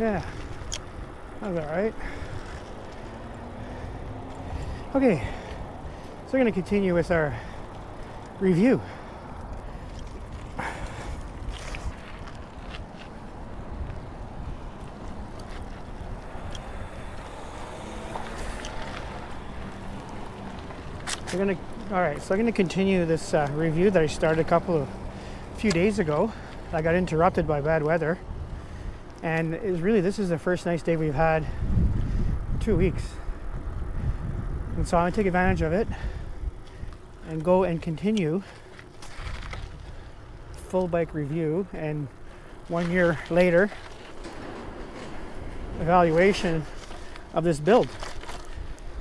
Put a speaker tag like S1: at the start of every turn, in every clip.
S1: Yeah, that was all right. Okay, so we're going to continue with our review. All right, so I'm gonna continue this review that I started a few days ago. I got interrupted by bad weather, and this is the first nice day we've had in 2 weeks. And so I'm gonna take advantage of it and go and continue full bike review, and 1 year later, evaluation of this build.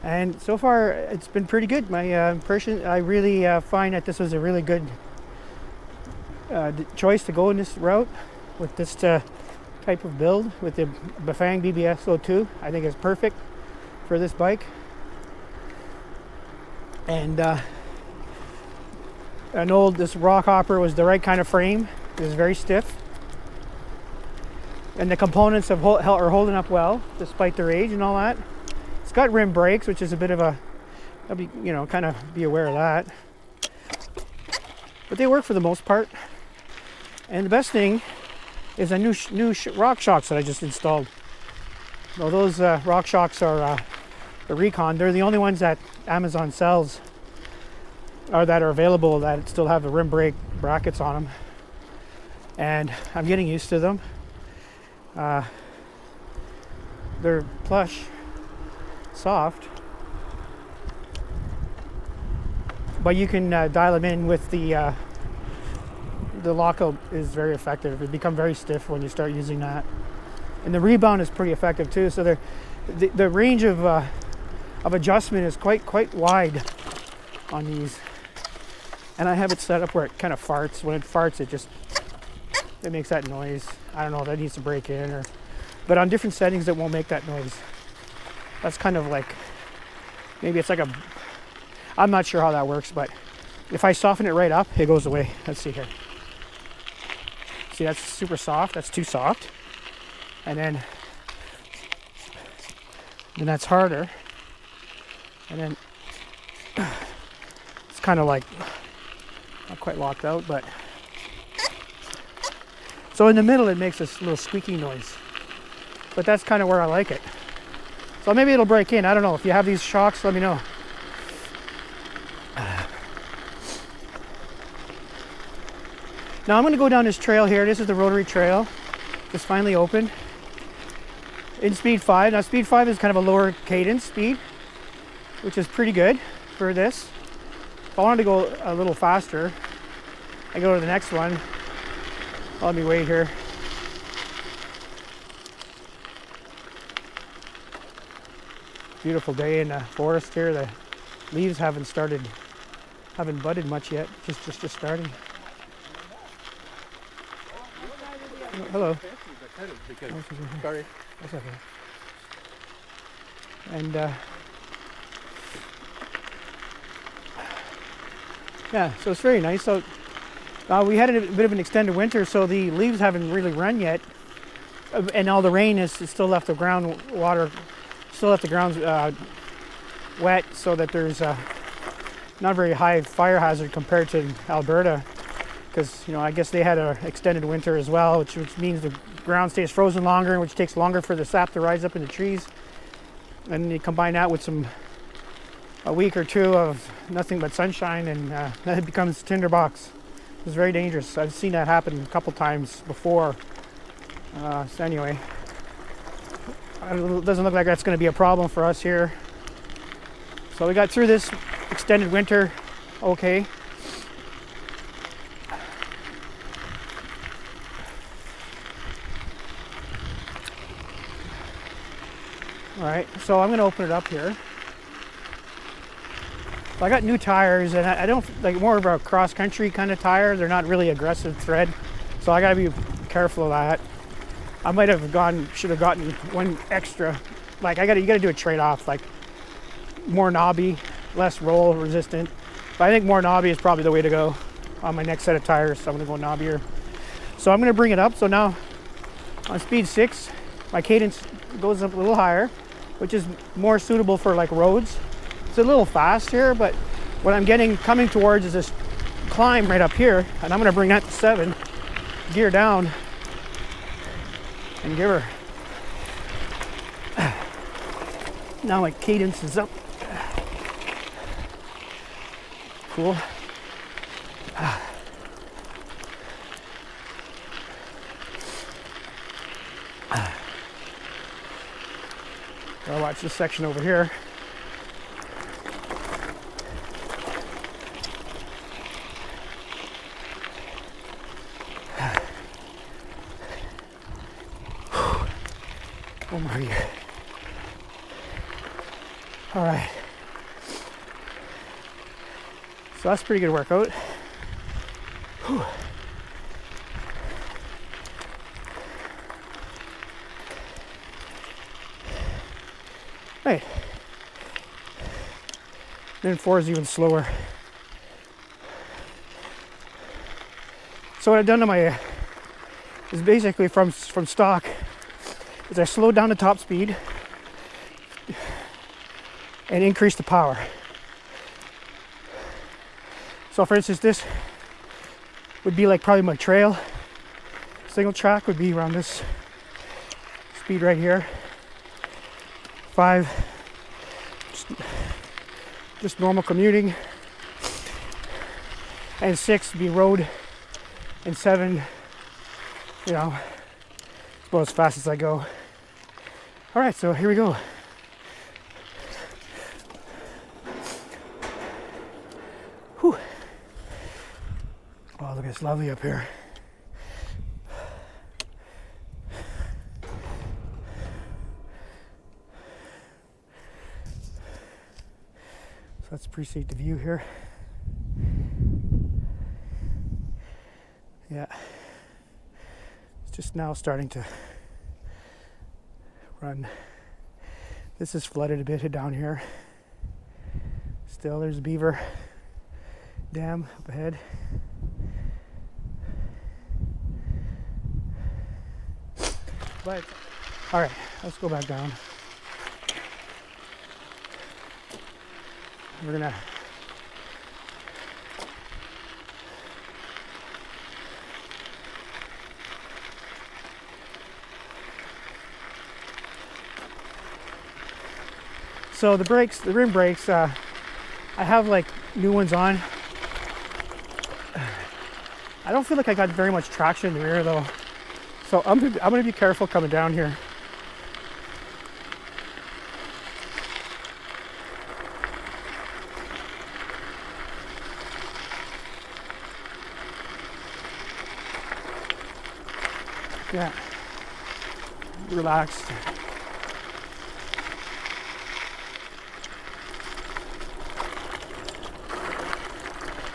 S1: And so far, it's been pretty good. My impression, I really find that this was a really good choice to go in this route with this type of build with the Bafang BBS02. I think it's perfect for this bike. And this Rockhopper was the right kind of frame. It was very stiff. And the components are holding up well, despite their age and all that. It's got rim brakes, which is a bit of kind of be aware of that. But they work for the most part. And the best thing is a new rock shocks that I just installed. Well, those rock shocks are the Recon. They're the only ones that Amazon sells that are available that still have the rim brake brackets on them. And I'm getting used to them. They're plush. Soft, but you can dial them in with the lockout is very effective. It becomes very stiff when you start using that, and the rebound is pretty effective too. So the range of adjustment is quite wide on these, and I have it set up where it kind of farts. When it farts, it makes that noise. I don't know if that needs to break in but on different settings it won't make that noise. That's kind of like, maybe it's like I'm not sure how that works, but if I soften it right up, it goes away. Let's see here. See, that's super soft. That's too soft. And then that's harder. And then it's kind of like, not quite locked out, but. So in the middle, it makes this little squeaky noise. But that's kind of where I like it. So maybe it'll break in. I don't know. If you have these shocks, let me know. Now I'm going to go down this trail here. This is the Rotary Trail. It's finally open. In speed 5. Now speed 5 is kind of a lower cadence speed, which is pretty good for this. If I wanted to go a little faster, I go to the next one. Let me wait here. Beautiful day in the forest here. The leaves haven't budded much yet. Just starting. Hello.
S2: Sorry.
S1: That's okay. And yeah, so it's very nice. So we had a bit of an extended winter, so the leaves haven't really run yet, and all the rain has still left the ground wet, so that there's not very high fire hazard compared to Alberta, because I guess they had an extended winter as well, which means the ground stays frozen longer, which takes longer for the sap to rise up in the trees. And you combine that with a week or two of nothing but sunshine, and then it becomes tinderbox. It's very dangerous. I've seen that happen a couple times before. So anyway, it doesn't look like that's going to be a problem for us here. So we got through this extended winter okay. All right, so I'm going to open it up here. So I got new tires, and I don't like more of a cross-country kind of tire. They're not really aggressive tread, so I got to be careful of that. I might have should have gotten one extra. Like you got to do a trade-off, like more knobby, less roll resistant. But I think more knobby is probably the way to go on my next set of tires. So I'm going to go knobbier. So I'm going to bring it up. So now on speed 6, my cadence goes up a little higher, which is more suitable for like roads. It's a little fast here, but what I'm coming towards is this climb right up here, and I'm gonna bring that to 7, gear down, and give her. Now my cadence is up. Cool. I'll watch this section over here. Oh my God. All right. So that's a pretty good workout. Whew. Hey. Then 4 is even slower. So what I've done to my is basically from stock is I slowed down the top speed and increased the power. So for instance, this would be like probably my trail. Single track would be around this speed right here. 5, just normal commuting. And 6 would be road. And 7, you know, about as fast as I go. All right, so here we go. Whew. Oh, look, it's lovely up here. So let's appreciate the view here. Yeah. It's just now starting to run. This is flooded a bit down here. Still, there's a beaver dam up ahead. But, all right, let's go back down. We're gonna so the brakes, the rim brakes, I have like new ones on. I don't feel like I got very much traction in the rear though. So I'm gonna be careful coming down here. Yeah, relaxed.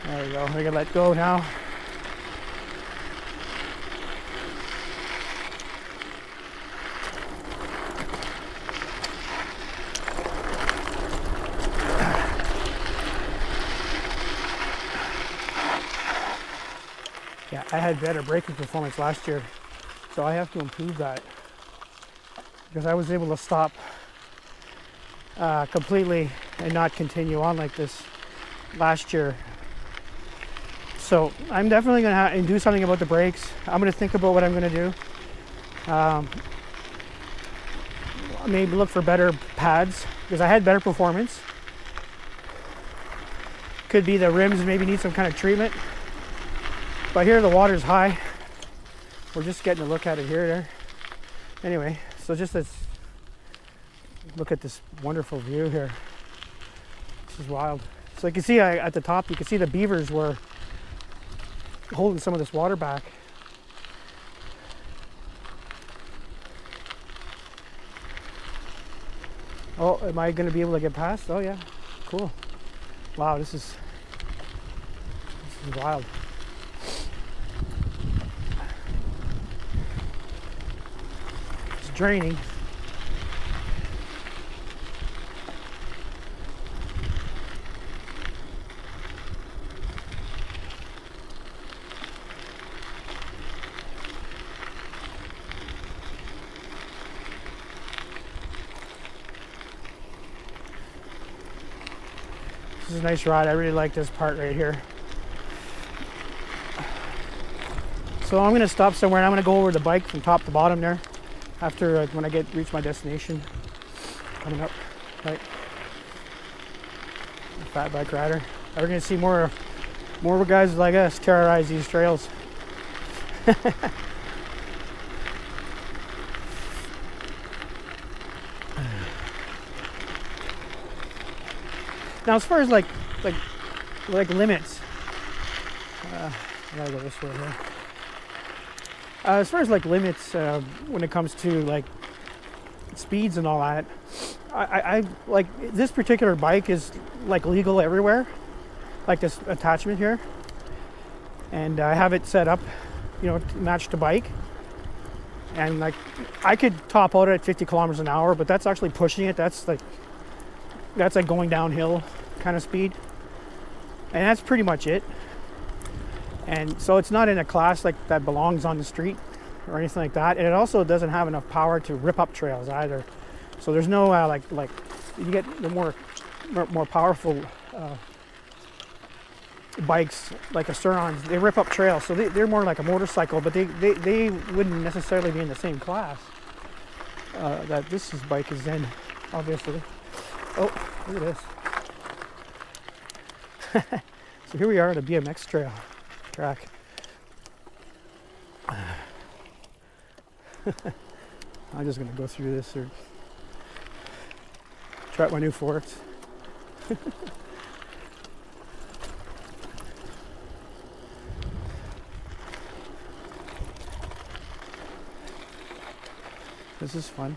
S1: There we go, we're gonna let go now. Yeah, I had better braking performance last year, so I have to improve that because I was able to stop completely and not continue on like this last year. So I'm definitely going to do something about the brakes. I'm going to think about what I'm going to do. Maybe look for better pads because I had better performance. Could be the rims maybe need some kind of treatment. But here the water's high. We're just getting a look at it here. There. Anyway, so just let's look at this wonderful view here. This is wild. So you can see at the top, you can see the beavers were holding some of this water back. Oh, am I going to be able to get past? Oh yeah, cool. Wow, this is wild. It's draining. is a nice ride. I really like this part right here. So I'm going to stop somewhere and I'm going to go over the bike from top to bottom there after when I reach my destination. Coming up, right? Fat bike rider. We're going to see more guys like us terrorize these trails. Now, as far as like limits, I gotta go this way here. As far as like limits, when it comes to like speeds and all that, I like this particular bike is like legal everywhere, like this attachment here, and I have it set up, you know, to match the bike. And like I could top out at 50 kilometers an hour, but that's actually pushing it. That's like going downhill kind of speed, and that's pretty much it. And so it's not in a class like that belongs on the street or anything like that, and it also doesn't have enough power to rip up trails either. So there's no like you get the more powerful bikes like a Surons, they rip up trails, so they're more like a motorcycle, but they wouldn't necessarily be in the same class that this bike is in, obviously. Oh, look at this. So here we are at a BMX track. I'm just going to go through this or try out my new forks. This is fun.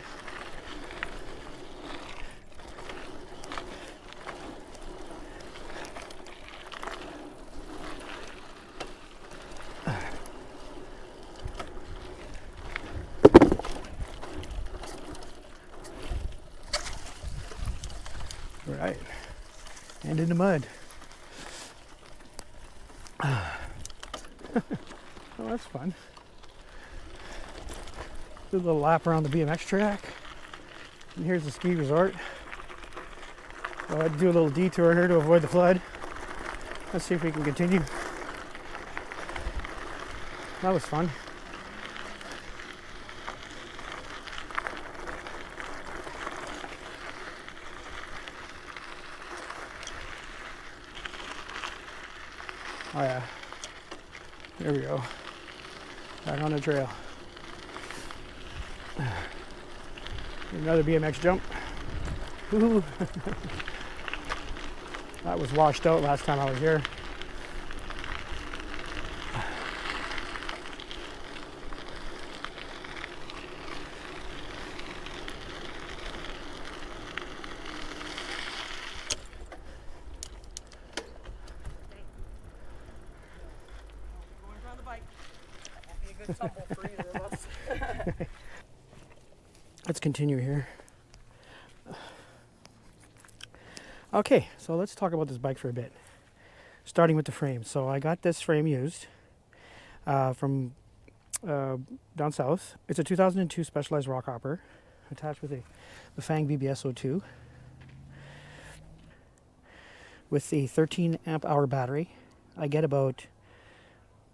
S1: Right, and in the mud. Oh, that's fun. Do a little lap around the BMX track. And here's the ski resort. So I'd do a little detour here to avoid the flood. Let's see if we can continue. That was fun. Oh yeah, there we go, back on the trail. Another BMX jump. Woo-hoo. That was washed out last time I was here. Let's continue here. Okay, so let's talk about this bike for a bit. Starting with the frame. So I got this frame used from down south. It's a 2002 Specialized Rockhopper attached with a Bafang BBS02 with a 13 amp hour battery. I get about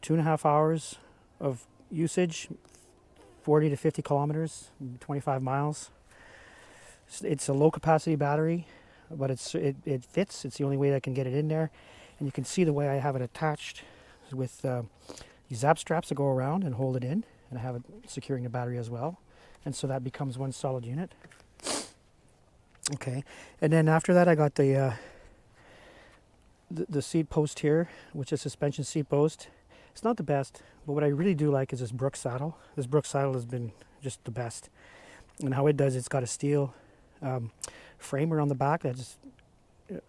S1: 2.5 hours of usage, 40 to 50 kilometers, 25 miles. It's a low capacity battery, but it fits. It's the only way that I can get it in there. And you can see the way I have it attached with these zap straps that go around and hold it in. And I have it securing the battery as well. And so that becomes one solid unit. Okay, and then after that I got the seat post here, which is suspension seat post. It's not the best, but what I really do like is this Brooks saddle. This Brooks saddle has been just the best. And how it does, it's got a steel framer on the back that's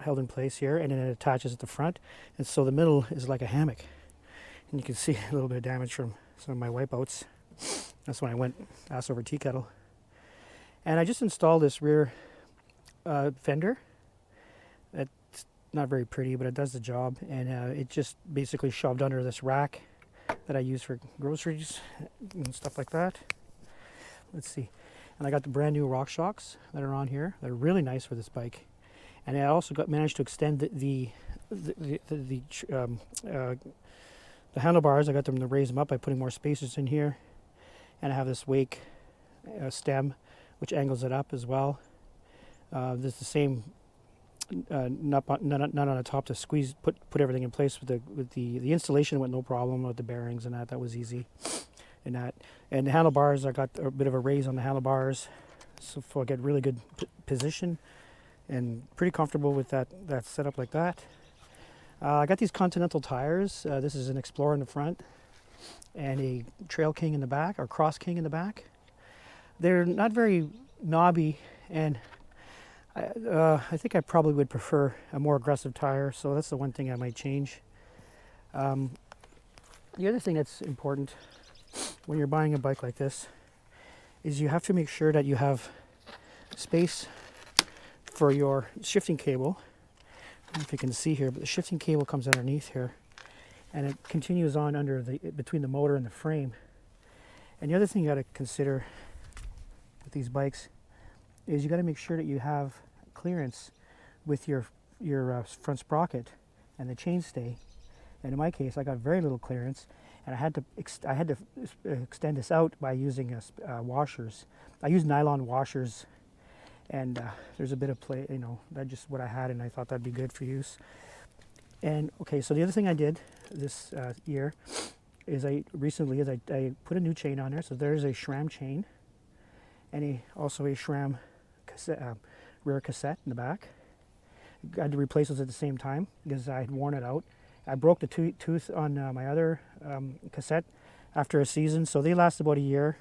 S1: held in place here, and then it attaches at the front. And so the middle is like a hammock. And you can see a little bit of damage from some of my wipeouts. That's when I went ass over tea kettle. And I just installed this rear fender. It's not very pretty, but it does the job. And it just basically shoved under this rack that I use for groceries and stuff like that. Let's see. And I got the brand new RockShox that are on here. They're really nice for this bike. And I also managed to extend the handlebars. I got them to raise them up by putting more spacers in here, and I have this wake stem which angles it up as well. There's the same nut on the top to squeeze, put everything in place. With the installation went no problem with the bearings and that was easy. And the handlebars, I got a bit of a raise on the handlebars, so I get really good position, and pretty comfortable with that setup like that. I got these Continental tires. This is an Explorer in the front and a Trail King in the back, or Cross King in the back. They're not very knobby, and I think I probably would prefer a more aggressive tire, so that's the one thing I might change. The other thing that's important when you're buying a bike like this is you have to make sure that you have space for your shifting cable. I don't know if you can see here, but the shifting cable comes underneath here, and it continues on between the motor and the frame. And the other thing you got to consider with these bikes is you got to make sure that you have clearance with your front sprocket and the chainstay. And in my case, I got very little clearance, and I had to extend this out by using washers. I use nylon washers, and there's a bit of play, that's just what I had, and I thought that'd be good for use. And okay, so the other thing I did this year is I put a new chain on there. So there's a SRAM chain, and also a SRAM rear cassette in the back. I had to replace those at the same time because I had worn it out. I broke the tooth on my other cassette after a season, so they last about a year.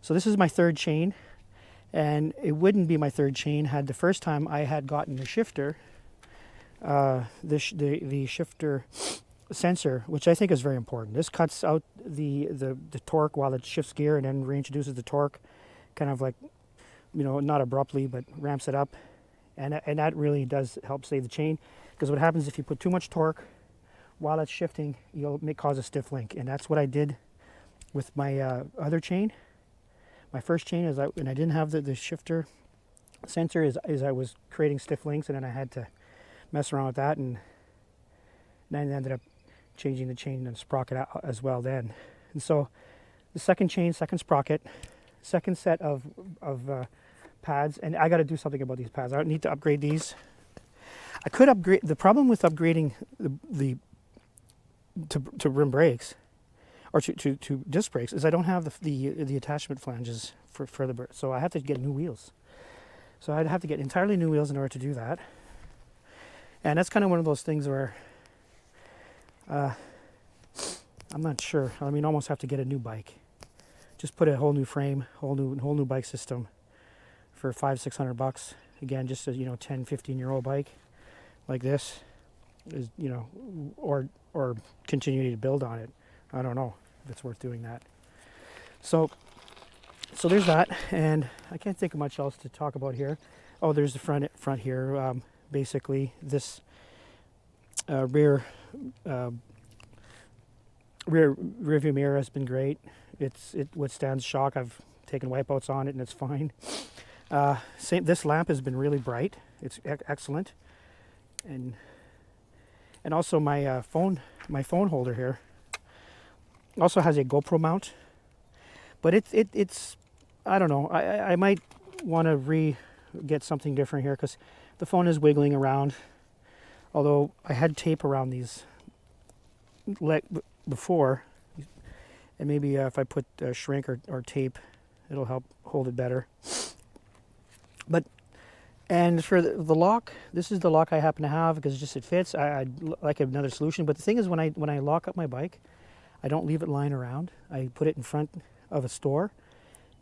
S1: So this is my third chain, and it wouldn't be my third chain had the first time I had gotten the shifter, the shifter sensor, which I think is very important. This cuts out the torque while it shifts gear, and then reintroduces the torque, kind of like, not abruptly, but ramps it up, and that really does help save the chain. Because what happens if you put too much torque while it's shifting, you'll cause a stiff link, and that's what I did with my other chain. My first chain when I didn't have the shifter sensor, is I was creating stiff links, and then I had to mess around with that, and then ended up changing the chain and sprocket out as well then. And so the second chain, second sprocket, second set of pads, and I got to do something about these pads. I need to upgrade these. I could upgrade. The problem with upgrading to rim brakes or to disc brakes is I don't have the attachment flanges for the brakes, so I have to get new wheels. So I'd have to get entirely new wheels in order to do that. And that's kind of one of those things where I'm not sure. I mean, almost have to get a new bike. Just put a whole new frame, whole new bike system for $500-600. Again, just a 10-15-year-old bike like this is or continue to build on it. I don't know if it's worth doing that. So there's that, and I can't think of much else to talk about here. Oh, there's the front here. Basically, this rear view mirror has been great. It withstands shock. I've taken wipeouts on it, and it's fine. This lamp has been really bright. It's excellent, and also my phone holder here also has a GoPro mount, but it's I don't know. I might want to get something different here because the phone is wiggling around. Although I had tape around these before, and maybe if I put shrink or tape, it'll help hold it better. And for the lock, this is the lock I happen to have because it fits. I'd like another solution. But the thing is, when I lock up my bike, I don't leave it lying around. I put it in front of a store,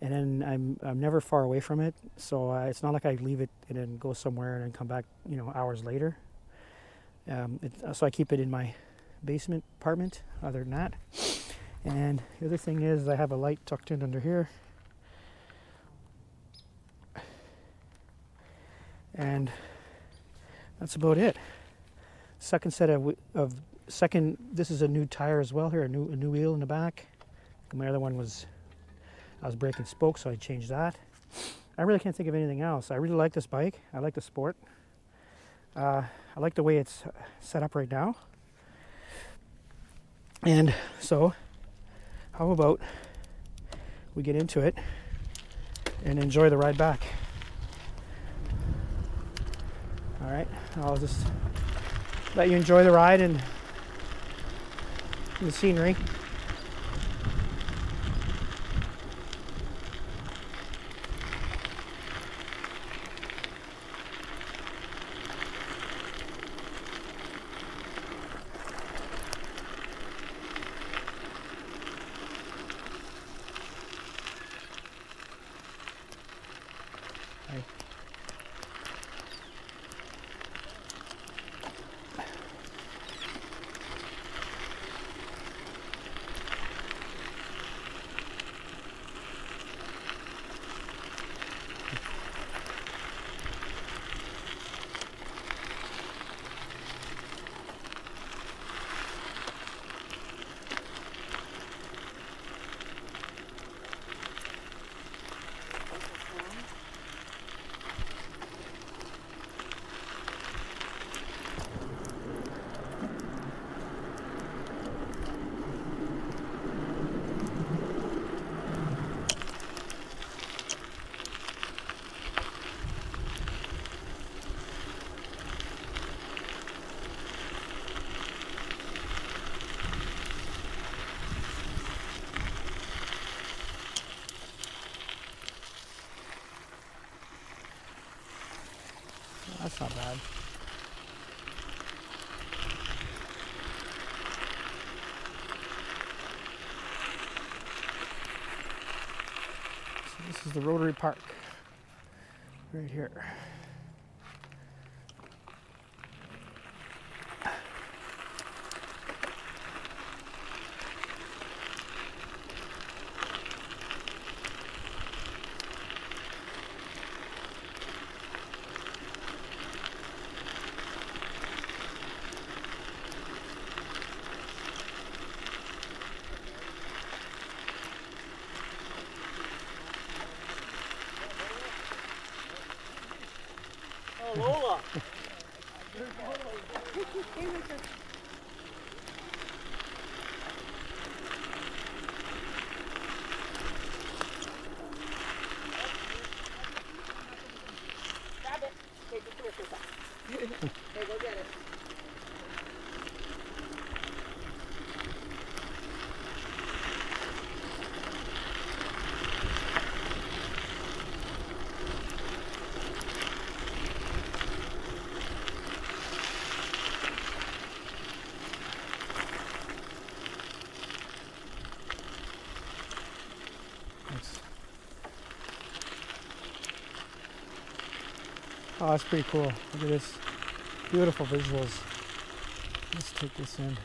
S1: and then I'm never far away from it. So it's not like I leave it and then go somewhere and then come back, hours later. So I keep it in my basement apartment. Other than that, and the other thing is I have a light tucked in under here. And that's about it. Second set this is a new tire as well here, a new wheel in the back. My other one I was breaking spokes, so I changed that. I really can't think of anything else. I really like this bike. I like the sport. I like the way it's set up right now. And so, how about we get into it and enjoy the ride back? All right, I'll just let you enjoy the ride and the scenery. That's not bad. So this is the Rotary Park right here.
S2: Lola.
S3: Grab it. Okay, just lift this up. Okay, go get it.
S1: Oh, that's pretty cool. Look at this. Beautiful visuals. Let's take this in.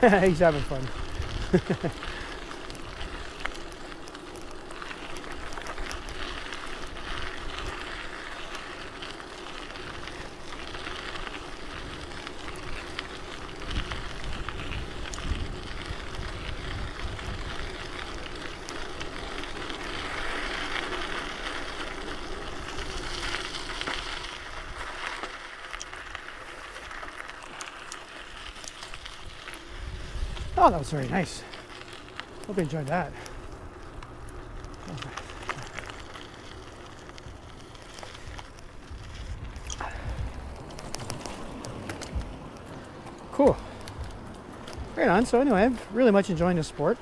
S1: He's having fun. Oh, that was very nice. Hope you enjoyed that. Cool. Right on. So anyway, I'm really much enjoying this sport.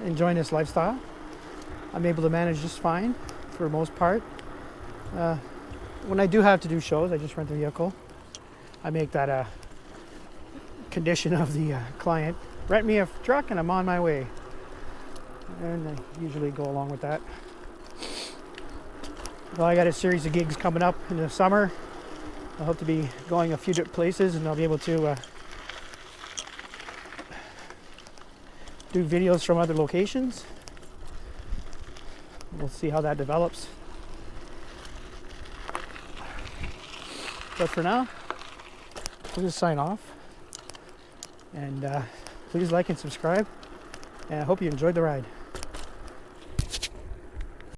S1: Enjoying this lifestyle. I'm able to manage just fine for the most part. When I do have to do shows, I just rent the vehicle. I make that a condition of the client. Rent me a truck and I'm on my way. And I usually go along with that. Well, I got a series of gigs coming up in the summer. I hope to be going a few different places and I'll be able to do videos from other locations. We'll see how that develops. But for now, we'll just sign off. And please like and subscribe. And I hope you enjoyed the ride.